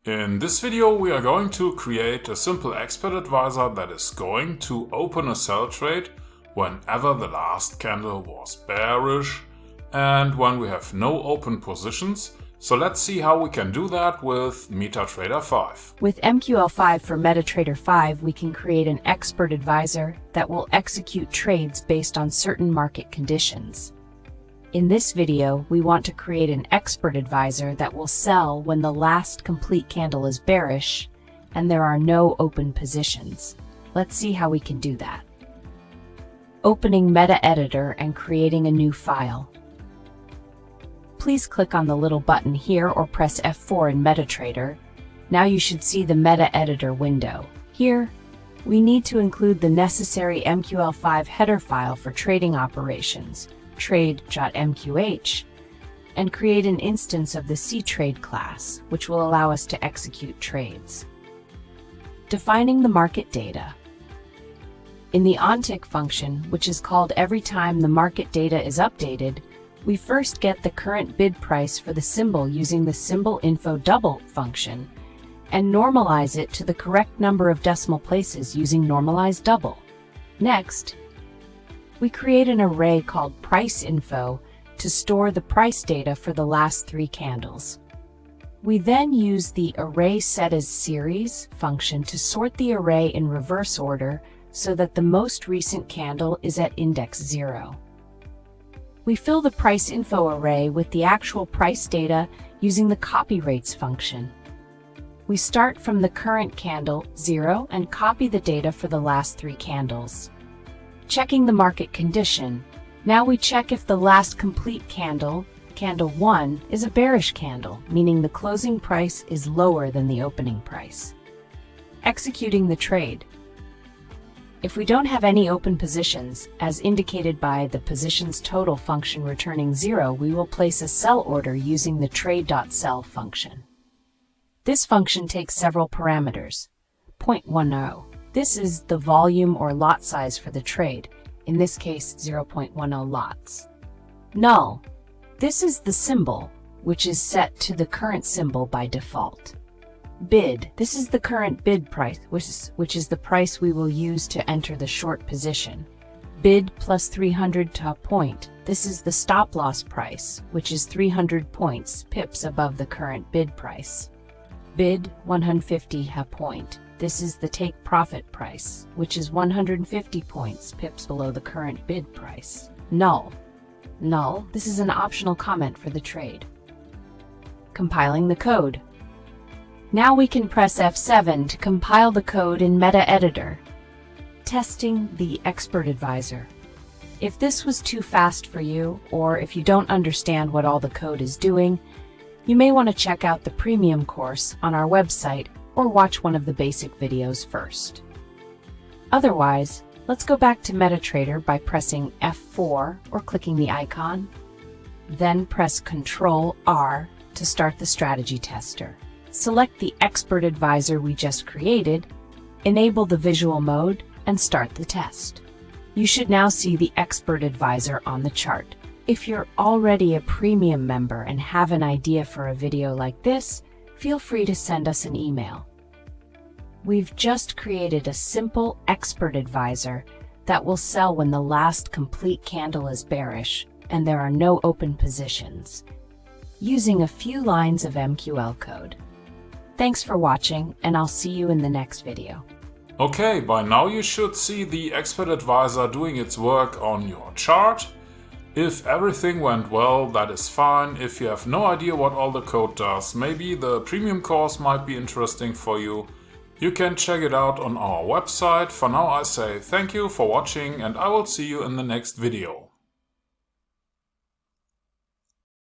In this video we are going to create a simple expert advisor that is going to open a sell trade whenever the last candle was bearish and when we have no open positions. So let's see how we can do that with MetaTrader 5. With MQL5 for MetaTrader 5, we can create an expert advisor that will execute trades based on certain market conditions. In this video, we want to create an expert advisor that will sell when the last complete candle is bearish and there are no open positions. Let's see how we can do that. Opening MetaEditor and creating a new file. Please click on the little button here or press F4 in MetaTrader. Now you should see the MetaEditor window. Here, we need to include the necessary MQL5 header file for trading operations, trade.mqh, and create an instance of the Ctrade class, which will allow us to execute trades. Defining the market data. In the onTick function, which is called every time the market data is updated, we first get the current bid price for the symbol using the symbol info double function and normalize it to the correct number of decimal places using normalized double. Next, we create an array called price info to store the price data for the last 3 candles. We then use the array set as series function to sort the array in reverse order so that the most recent candle is at index 0. We fill the price info array with the actual price data using the copy rates function. We start from the current candle 0 and copy the data for the last 3 candles. Checking the market condition. Now we check if the last complete candle, candle 1, is a bearish candle, meaning the closing price is lower than the opening price. Executing the trade. If we don't have any open positions, as indicated by the positions total function returning 0, we will place a sell order using the trade.sell function. This function takes several parameters. 0.10. This is the volume or lot size for the trade, in this case 0.10 lots. Null. This is the symbol, which is set to the current symbol by default. Bid. This is the current bid price, which is the price we will use to enter the short position. Bid plus 300 to point. This is the stop loss price, which is 300 pips above the current bid price. Bid 150 point. This is the take profit price, which is 150 pips below the current bid price. Null. Null. This is an optional comment for the trade. Compiling the code. Now we can press F7 to compile the code in MetaEditor. Testing the expert advisor. If this was too fast for you, or if you don't understand what all the code is doing, you may want to check out the premium course on our website or watch one of the basic videos first. Otherwise, let's go back to MetaTrader by pressing F4 or clicking the icon. Then press Ctrl-R to start the strategy tester. Select the expert advisor we just created, enable the visual mode, and start the test. You should now see the expert advisor on the chart. If you're already a premium member and have an idea for a video like this, feel free to send us an email. We've just created a simple expert advisor that will sell when the last complete candle is bearish and there are no open positions, using a few lines of MQL code. Thanks for watching, and I'll see you in the next video. Okay, by now you should see the expert advisor doing its work on your chart. If everything went well, that is fine. If you have no idea what all the code does, maybe the premium course might be interesting for you. You can check it out on our website. For now I say thank you for watching and I will see you in the next video.